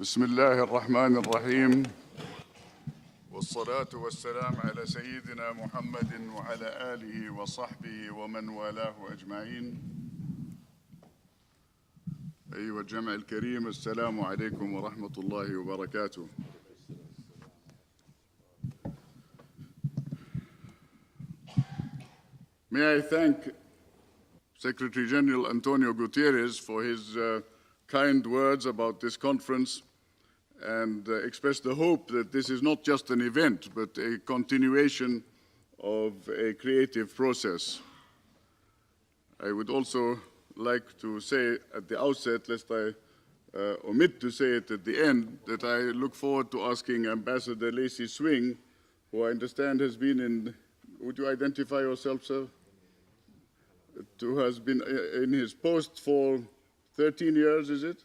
بسم الله الرحمن الرحيم والصلاة والسلام على سيدنا محمد وعلى آله وصحبه ومن والاه أجمعين. أيها الجمع الكريم، السلام عليكم ورحمة الله وبركاته. May I thank Secretary General Antonio Guterres for his kind words about this conference and express the hope that this is not just an event, but a continuation of a creative process. I would also like to say at the outset, lest I omit to say it at the end, that I look forward to asking Ambassador Lacey Swing, who I understand has been in, would you identify yourself, sir? Who has been in his post for 13 years, is it?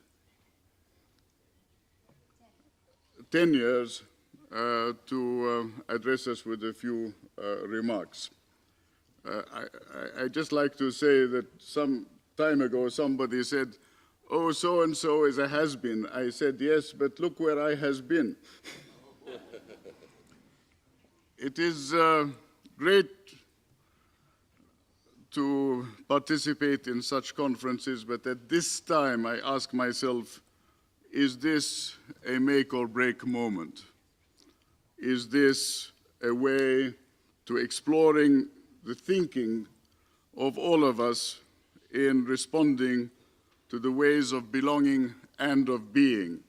10 years, to address us with a few remarks. I'd just like to say that some time ago somebody said, oh, so-and-so is a has-been. I said, yes, but look where I has been. It is great to participate in such conferences, but at this time I ask myself, is this a make or break moment? Is this a way to exploring the thinking of all of us in responding to the ways of belonging and of being?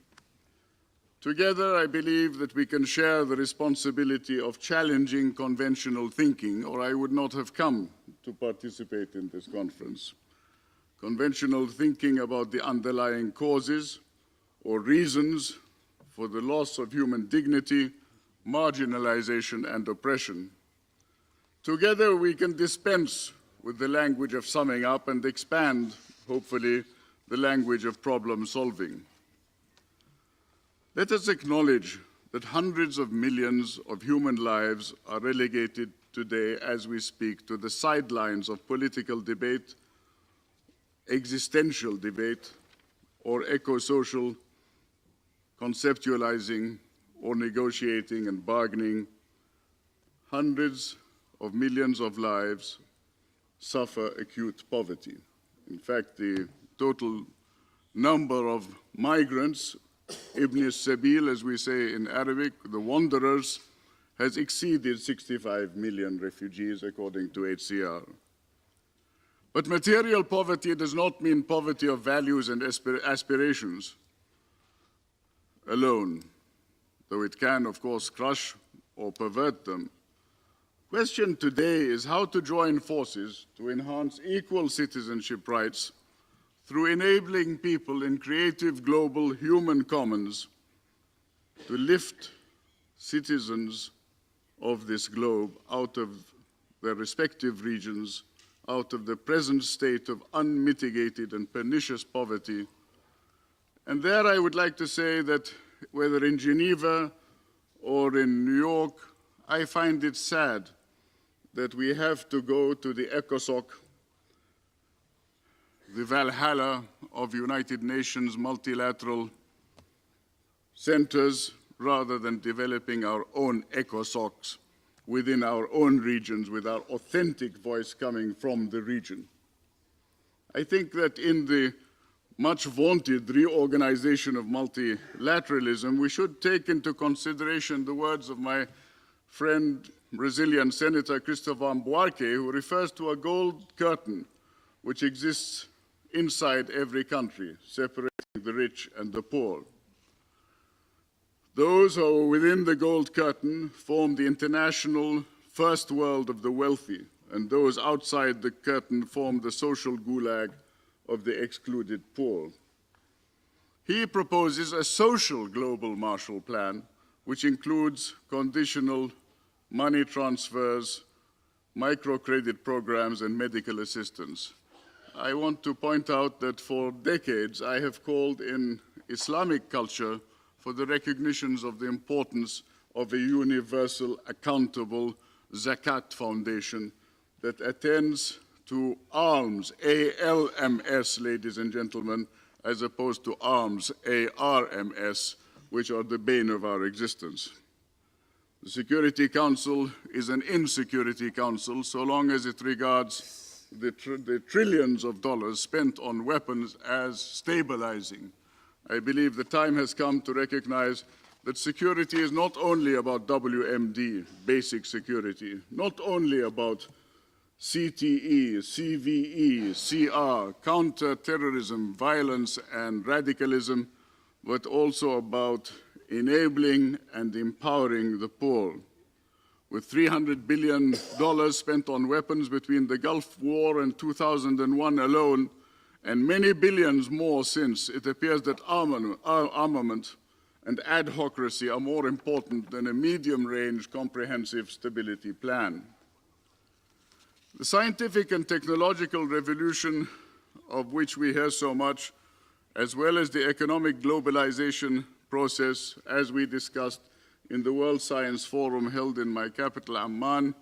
Together, I believe that we can share the responsibility of challenging conventional thinking, or I would not have come to participate in this conference. Conventional thinking about the underlying causes or reasons for the loss of human dignity, marginalization, and oppression. Together, we can dispense with the language of summing up and expand, hopefully, the language of problem solving. Let us acknowledge that hundreds of millions of human lives are relegated today, as we speak, to the sidelines of political debate, existential debate, or eco-social conceptualizing or negotiating and bargaining. Hundreds of millions of lives suffer acute poverty. In fact, the total number of migrants, Ibn Sabil, as we say in Arabic, the wanderers, has exceeded 65 million refugees, according to HCR. But material poverty does not mean poverty of values and aspirations alone, though it can, of course, crush or pervert them. Question today is how to join forces to enhance equal citizenship rights through enabling people in creative global human commons to lift citizens of this globe out of their respective regions, out of the present state of unmitigated and pernicious poverty. And there I would like to say that whether in Geneva or in New York, I find it sad that we have to go to the ECOSOC, the Valhalla of United Nations multilateral centers, rather than developing our own ECOSOCs within our own regions with our authentic voice coming from the region. I think that in the much vaunted reorganization of multilateralism, we should take into consideration the words of my friend, Brazilian Senator Cristóvão Buarque, who refers to a gold curtain which exists inside every country, separating the rich and the poor. Those who are within the gold curtain form the international first world of the wealthy, and those outside the curtain form the social gulag of the excluded poor. He proposes a social global Marshall Plan, which includes conditional money transfers, microcredit programs, and medical assistance. I want to point out that for decades I have called in Islamic culture for the recognitions of the importance of a universal, accountable zakat foundation that attends to alms, ALMS, ladies and gentlemen, as opposed to arms, ARMS, which are the bane of our existence. The Security Council is an insecurity council so long as it regards the trillions of dollars spent on weapons as stabilizing. I believe the time has come to recognize that security is not only about WMD, basic security, not only about CTE, CVE, CR, counter-terrorism, violence, and radicalism, but also about enabling and empowering the poor. With $300 billion spent on weapons between the Gulf War and 2001 alone, and many billions more since, it appears that armament and adhocracy are more important than a medium-range comprehensive stability plan. The scientific and technological revolution of which we hear so much, as well as the economic globalization process, as we discussed in the World Science Forum held in my capital, Amman,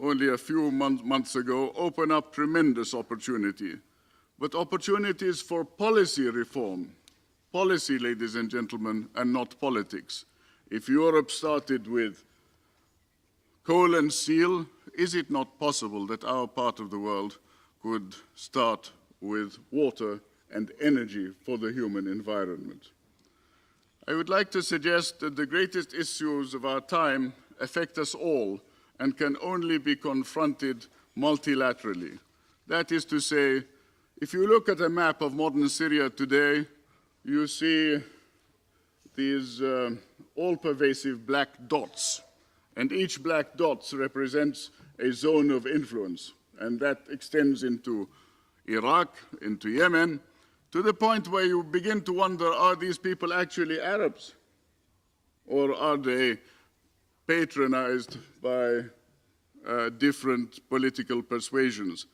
only a few months ago, open up tremendous opportunity. But opportunities for policy reform. Policy, ladies and gentlemen, and not politics. If Europe started with coal and steel, is it not possible that our part of the world could start with water and energy for the human environment? I would like to suggest that the greatest issues of our time affect us all and can only be confronted multilaterally. That is to say, if you look at a map of modern Syria today, you see these all-pervasive black dots, and each black dot represents a zone of influence, and that extends into Iraq, into Yemen, to the point where you begin to wonder, are these people actually Arabs? Or are they patronized by different political persuasions?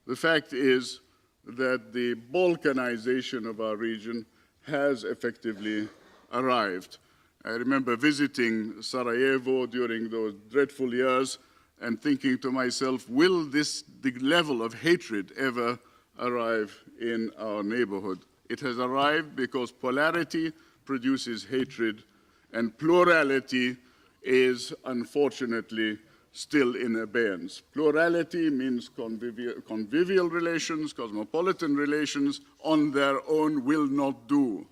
The fact is that the Balkanization of our region has effectively arrived. I remember visiting Sarajevo during those dreadful years and thinking to myself, will this level of hatred ever arrive in our neighborhood? It has arrived because polarity produces hatred, and plurality is unfortunately still in abeyance. Plurality means convivial relations, cosmopolitan relations on their own will not do.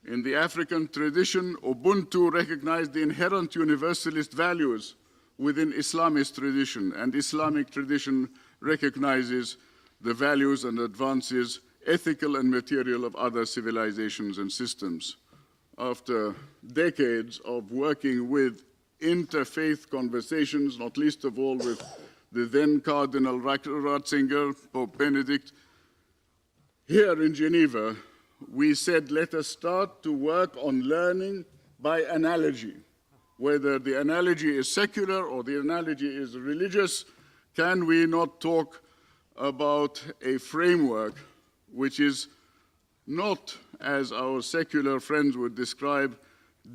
In the African tradition, Ubuntu recognized the inherent universalist values within Islamist tradition, and Islamic tradition recognizes the values and advances, ethical and material, of other civilizations and systems. After decades of working with interfaith conversations, not least of all with the then Cardinal Ratzinger, Pope Benedict, here in Geneva, we said, let us start to work on learning by analogy. Whether the analogy is secular or the analogy is religious, can we not talk about a framework which is not, as our secular friends would describe,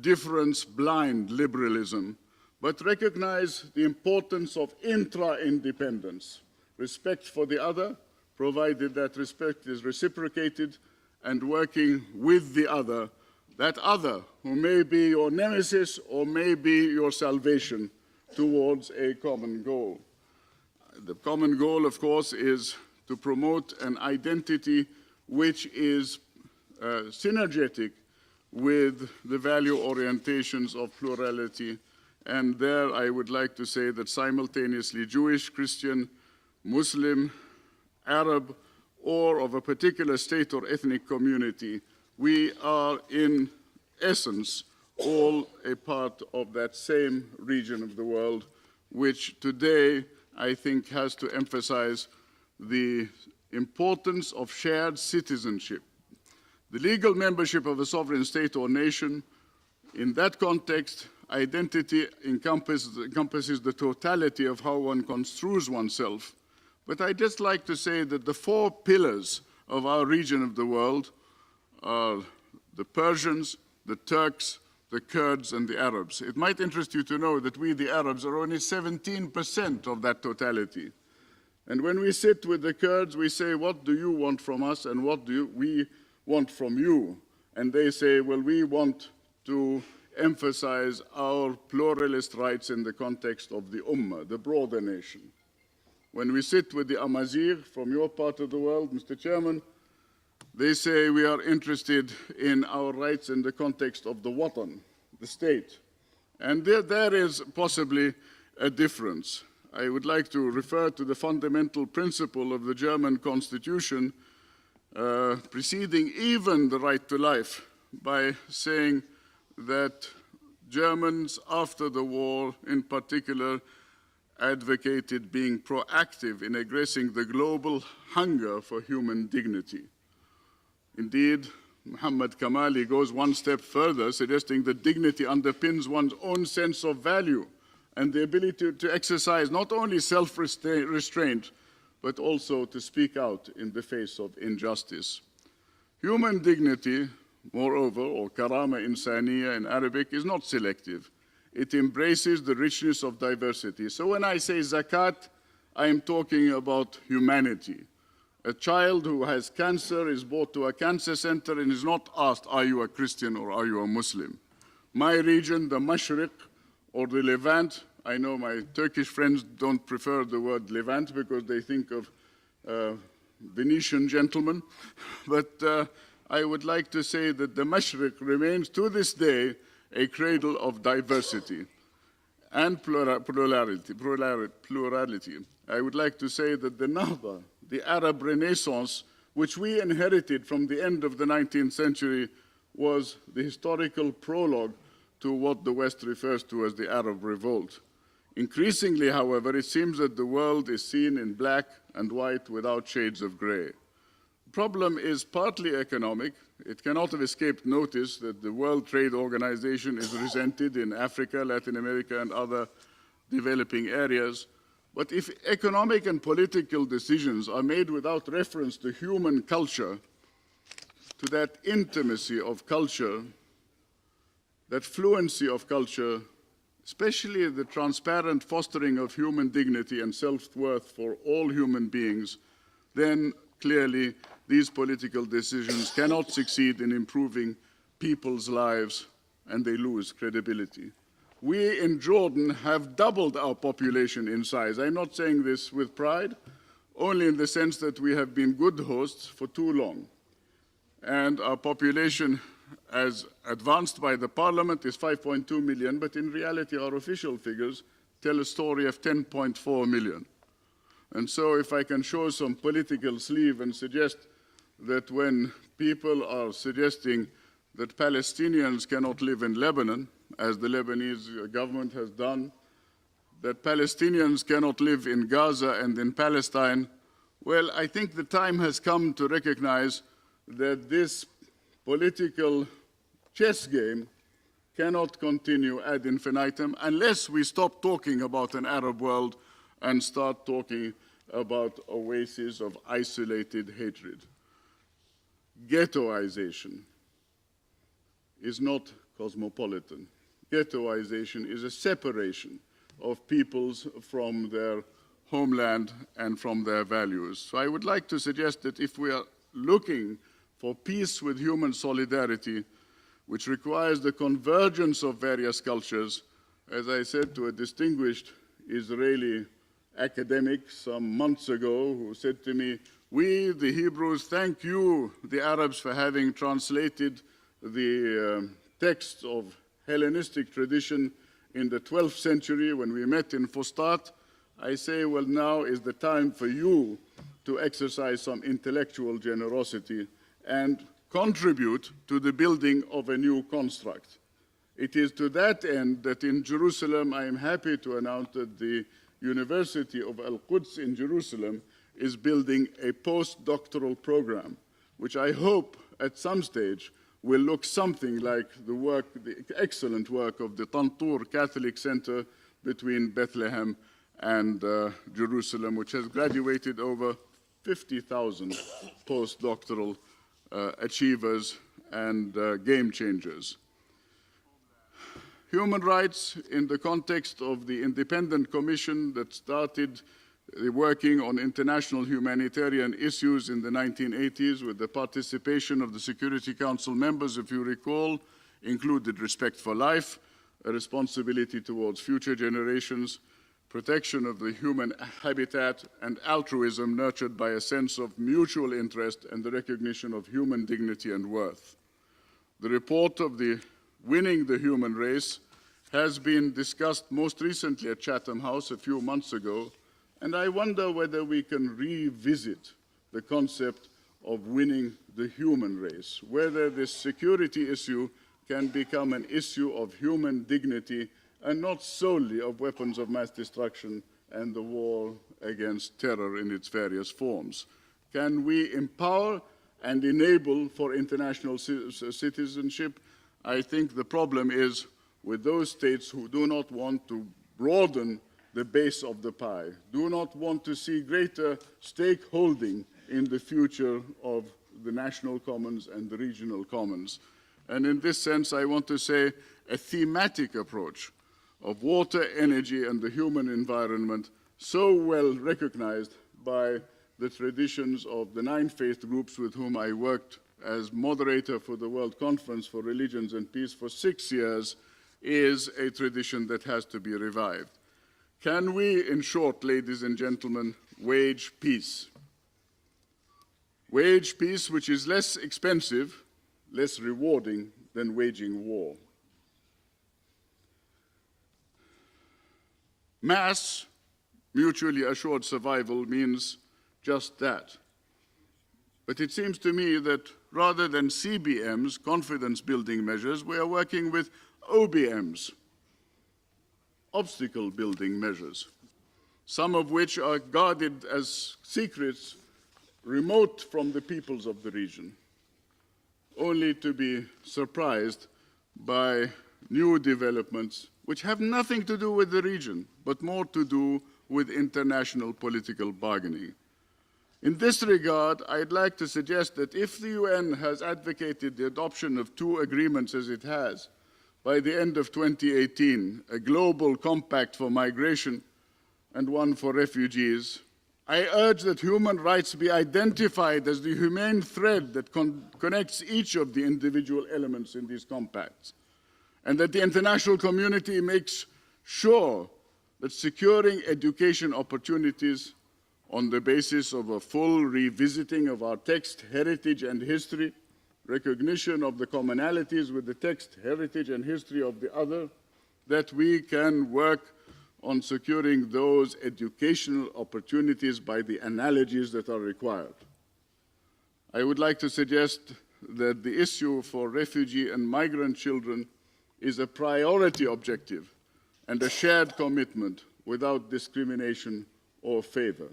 difference-blind liberalism, but recognize the importance of intra-independence, respect for the other, provided that respect is reciprocated, and working with the other, that other who may be your nemesis or may be your salvation, towards a common goal. The common goal, of course, is to promote an identity which is synergetic with the value orientations of plurality. And there I would like to say that simultaneously Jewish, Christian, Muslim, Arab, or of a particular state or ethnic community, we are in essence all a part of that same region of the world, which today I think has to emphasize the importance of shared citizenship. The legal membership of a sovereign state or nation, in that context, identity encompasses the totality of how one construes oneself. But I'd just like to say that the four pillars of our region of the world are the Persians, the Turks, the Kurds, and the Arabs. It might interest you to know that we, the Arabs, are only 17% of that totality. And when we sit with the Kurds, we say, what do you want from us, and what do we want from you? And they say, well, we want to emphasize our pluralist rights in the context of the Ummah, the broader nation. When we sit with the Amazigh from your part of the world, Mr. Chairman, they say we are interested in our rights in the context of the Watan, the state. And there is possibly a difference. I would like to refer to the fundamental principle of the German constitution preceding even the right to life by saying that Germans after the war in particular advocated being proactive in addressing the global hunger for human dignity. Indeed, Muhammad Kamali goes one step further, suggesting that dignity underpins one's own sense of value and the ability to exercise not only self-restraint, but also to speak out in the face of injustice. Human dignity, moreover, or karama insaniya in Arabic, is not selective. It embraces the richness of diversity. So when I say zakat, I am talking about humanity. A child who has cancer is brought to a cancer center and is not asked, are you a Christian or are you a Muslim? My region, the Mashriq or the Levant, I know my Turkish friends don't prefer the word Levant because they think of Venetian gentlemen, but I would like to say that the Mashriq remains to this day a cradle of diversity and plurality. I would like to say that the Nahda, the Arab Renaissance, which we inherited from the end of the 19th century, was the historical prologue to what the West refers to as the Arab Revolt. Increasingly, however, it seems that the world is seen in black and white without shades of gray. The problem is partly economic. It cannot have escaped notice that the World Trade Organization is resented in Africa, Latin America, and other developing areas. But if economic and political decisions are made without reference to human culture, to that intimacy of culture, that fluency of culture, especially the transparent fostering of human dignity and self-worth for all human beings, then clearly these political decisions cannot succeed in improving people's lives and they lose credibility. We in Jordan have doubled our population in size. I'm not saying this with pride, only in the sense that we have been good hosts for too long. And our population, as advanced by the parliament, is 5.2 million, but in reality our official figures tell a story of 10.4 million. And so if I can show some political sleeve and suggest that when people are suggesting that Palestinians cannot live in Lebanon, as the Lebanese government has done, that Palestinians cannot live in Gaza and in Palestine, well, I think the time has come to recognize that this political chess game cannot continue ad infinitum unless we stop talking about an Arab world and start talking about oases of isolated hatred. Ghettoization is not cosmopolitan. Ghettoization is a separation of peoples from their homeland and from their values. So I would like to suggest that if we are looking for peace with human solidarity, which requires the convergence of various cultures, as I said to a distinguished Israeli academic some months ago who said to me, we, the Hebrews, thank you, the Arabs, for having translated the texts of Hellenistic tradition in the 12th century when we met in Fustat. I say, well, now is the time for you to exercise some intellectual generosity and contribute to the building of a new construct. It is to that end that in Jerusalem, I am happy to announce that the University of Al-Quds in Jerusalem is building a postdoctoral program, which I hope at some stage will look something like the excellent work of the Tantur Catholic Center between Bethlehem and Jerusalem, which has graduated over 50,000 postdoctoral achievers and game changers. Human rights in the context of the independent commission that started working on international humanitarian issues in the 1980s with the participation of the Security Council members, if you recall, included respect for life, a responsibility towards future generations, protection of the human habitat, and altruism nurtured by a sense of mutual interest and the recognition of human dignity and worth. The report of the Winning the Human Race has been discussed most recently at Chatham House a few months ago, and I wonder whether we can revisit the concept of winning the human race, whether this security issue can become an issue of human dignity and not solely of weapons of mass destruction and the war against terror in its various forms. Can we empower and enable for international citizenship? I think the problem is with those states who do not want to broaden the base of the pie, do not want to see greater stakeholding in the future of the national commons and the regional commons. And in this sense, I want to say a thematic approach of water, energy, and the human environment, so well recognized by the traditions of the 9 faith groups with whom I worked as moderator for the World Conference for Religions and Peace for 6 years, is a tradition that has to be revived. Can we, in short, ladies and gentlemen, wage peace? Wage peace which is less expensive, less rewarding than waging war. Mass, mutually assured survival means just that. But it seems to me that rather than CBMs, confidence-building measures, we are working with OBMs, obstacle-building measures, some of which are guarded as secrets remote from the peoples of the region, only to be surprised by new developments which have nothing to do with the region, but more to do with international political bargaining. In this regard, I'd like to suggest that if the UN has advocated the adoption of 2 agreements as it has, by the end of 2018, a global compact for migration and one for refugees, I urge that human rights be identified as the humane thread that connects each of the individual elements in these compacts, and that the international community makes sure that securing education opportunities on the basis of a full revisiting of our text, heritage, and history, recognition of the commonalities with the text, heritage, and history of the other, that we can work on securing those educational opportunities by the analogies that are required. I would like to suggest that the issue for refugee and migrant children is a priority objective and a shared commitment without discrimination or favor.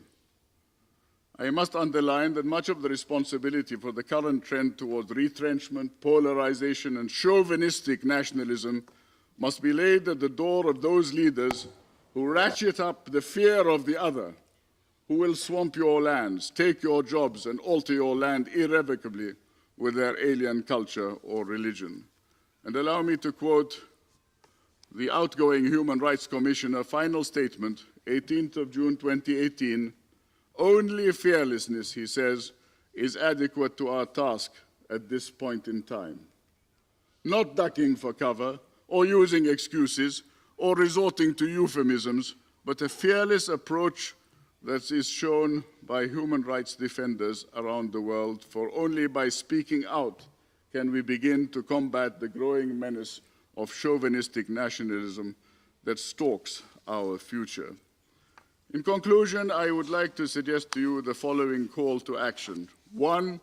I must underline that much of the responsibility for the current trend towards retrenchment, polarization, and chauvinistic nationalism must be laid at the door of those leaders who ratchet up the fear of the other, who will swamp your lands, take your jobs, and alter your land irrevocably with their alien culture or religion. And allow me to quote the outgoing Human Rights Commissioner final statement, 18th of June 2018, "Only fearlessness," he says, "is adequate to our task at this point in time. Not ducking for cover or using excuses or resorting to euphemisms, but a fearless approach that is shown by human rights defenders around the world, for only by speaking out can we begin to combat the growing menace of chauvinistic nationalism that stalks our future." In conclusion, I would like to suggest to you the following call to action. 1,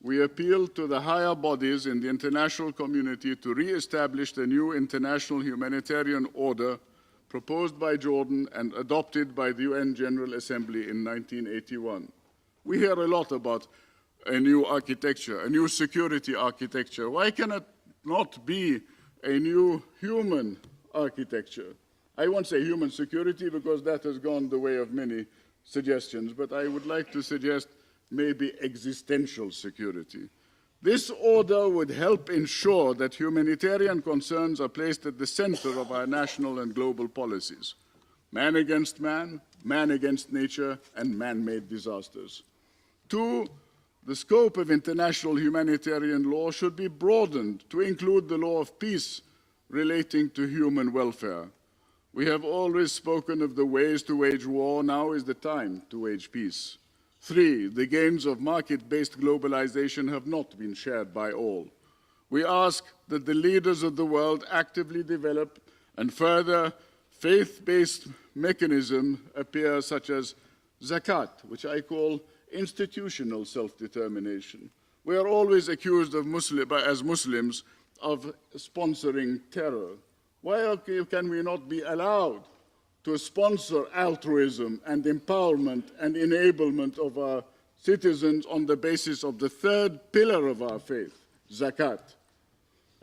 we appeal to the higher bodies in the international community to re-establish the new international humanitarian order proposed by Jordan and adopted by the UN General Assembly in 1981. We hear a lot about a new architecture, a new security architecture. Why can it not be a new human architecture? I won't say human security because that has gone the way of many suggestions, but I would like to suggest maybe existential security. This order would help ensure that humanitarian concerns are placed at the center of our national and global policies. Man against man, man against nature, and man-made disasters. 2, the scope of international humanitarian law should be broadened to include the law of peace relating to human welfare. We have always spoken of the ways to wage war. Now is the time to wage peace. 3, the gains of market-based globalization have not been shared by all. We ask that the leaders of the world actively develop and further faith-based mechanisms appear, such as zakat, which I call institutional self-determination. We are always accused of as Muslims of sponsoring terror. Why can we not be allowed to sponsor altruism and empowerment and enablement of our citizens on the basis of the third pillar of our faith, zakat?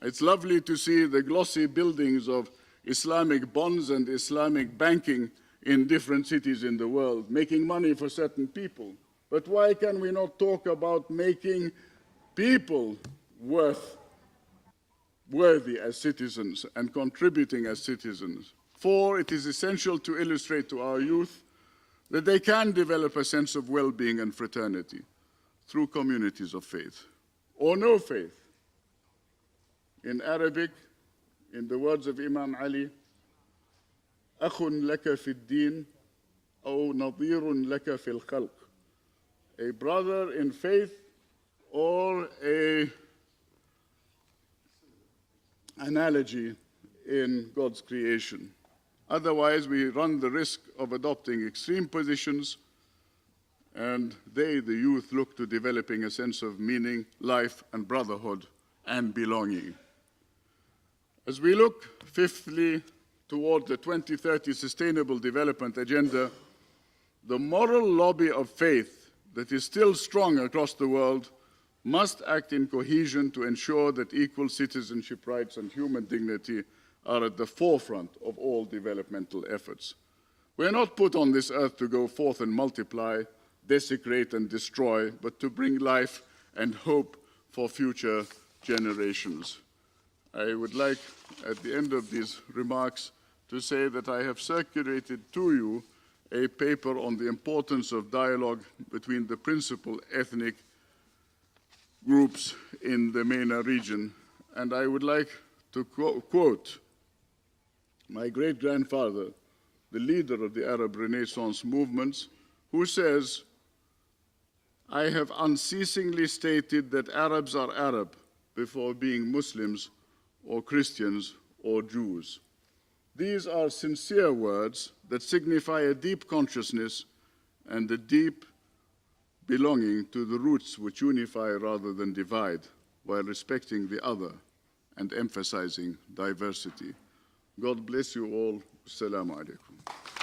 It's lovely to see the glossy buildings of Islamic bonds and Islamic banking in different cities in the world, making money for certain people. But why can we not talk about making people worthy as citizens and contributing as citizens? 4, it is essential to illustrate to our youth that they can develop a sense of well-being and fraternity through communities of faith or no faith. In Arabic, in the words of Imam Ali, أخ لك في الدين أو نظير لك في الخلق. A brother in faith or an analogy in God's creation. Otherwise, we run the risk of adopting extreme positions, and they, the youth, look to developing a sense of meaning, life, and brotherhood and belonging. As we look, fifthly, toward the 2030 Sustainable Development Agenda, the moral lobby of faith that is still strong across the world must act in cohesion to ensure that equal citizenship rights and human dignity are at the forefront of all developmental efforts. We are not put on this earth to go forth and multiply, desecrate and destroy, but to bring life and hope for future generations. I would like, at the end of these remarks, to say that I have circulated to you a paper on the importance of dialogue between the principal ethnic groups in the MENA region. And I would like to quote my great-grandfather, the leader of the Arab Renaissance movements, who says, "I have unceasingly stated that Arabs are Arab before being Muslims or Christians or Jews." These are sincere words that signify a deep consciousness and a deep belonging to the roots which unify rather than divide, while respecting the other and emphasizing diversity. God bless you all. Assalamu alaikum.